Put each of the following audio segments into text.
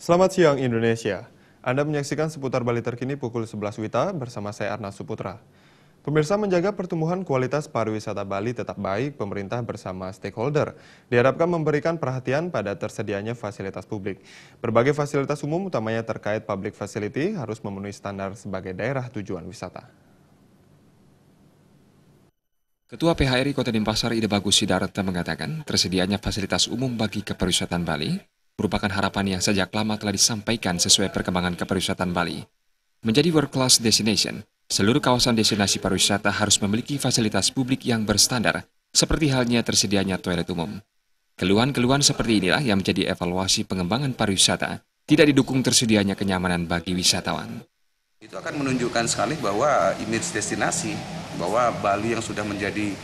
Selamat siang Indonesia. Anda menyaksikan seputar Bali terkini pukul 11 WITA bersama saya Arna Suputra. Pemirsa, menjaga pertumbuhan kualitas pariwisata Bali tetap baik, pemerintah bersama stakeholder diharapkan memberikan perhatian pada tersedianya fasilitas publik. Berbagai fasilitas umum utamanya terkait public facility harus memenuhi standar sebagai daerah tujuan wisata. Ketua PHRI Kota Denpasar Ide Bagus Sidarta mengatakan tersedianya fasilitas umum bagi kepariwisataan Bali merupakan harapan yang sejak lama telah disampaikan sesuai perkembangan kepariwisataan Bali. Menjadi world class destination, seluruh kawasan destinasi pariwisata harus memiliki fasilitas publik yang berstandar, seperti halnya tersedianya toilet umum. Keluhan-keluhan seperti inilah yang menjadi evaluasi pengembangan pariwisata, tidak didukung tersedianya kenyamanan bagi wisatawan. Itu akan menunjukkan sekali bahwa image destinasi, bahwa Bali yang sudah menjadi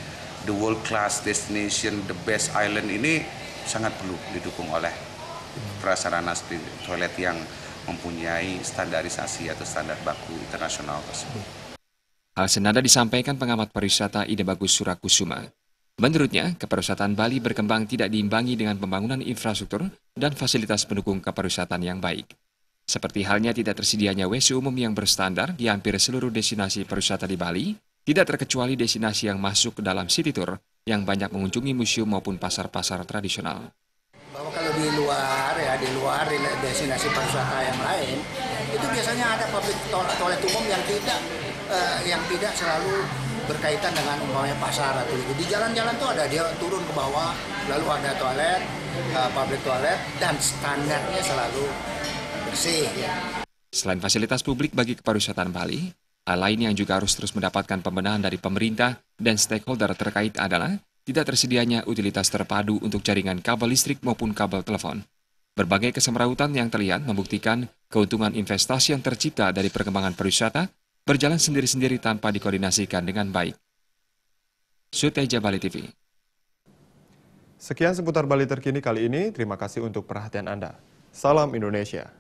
the world class destination, the best island ini sangat perlu didukung oleh prasarana toilet yang mempunyai standarisasi atau standar baku internasional tersebut. Hal senada disampaikan pengamat pariwisata Ide Bagus Surakusuma. Menurutnya, kepariwisataan Bali berkembang tidak diimbangi dengan pembangunan infrastruktur dan fasilitas pendukung kepariwisataan yang baik. Seperti halnya tidak tersedianya WC umum yang berstandar di hampir seluruh destinasi pariwisata di Bali, tidak terkecuali destinasi yang masuk ke dalam city tour yang banyak mengunjungi museum maupun pasar-pasar tradisional. Bahwa kalau di luar destinasi pariwisata yang lain, itu biasanya ada public toilet umum yang tidak selalu berkaitan dengan umpamanya pasar atau itu. Di jalan-jalan tuh ada, dia turun ke bawah, lalu ada toilet, public toilet, dan standarnya selalu bersih. Selain fasilitas publik bagi kepariwisataan Bali, hal lain yang juga harus terus mendapatkan pembenahan dari pemerintah dan stakeholder terkait adalah tidak tersedianya utilitas terpadu untuk jaringan kabel listrik maupun kabel telepon. Berbagai kesemrautan yang terlihat membuktikan keuntungan investasi yang tercipta dari perkembangan pariwisata berjalan sendiri-sendiri tanpa dikoordinasikan dengan baik. Suteja Bali TV. Sekian seputar Bali terkini kali ini, terima kasih untuk perhatian Anda. Salam Indonesia.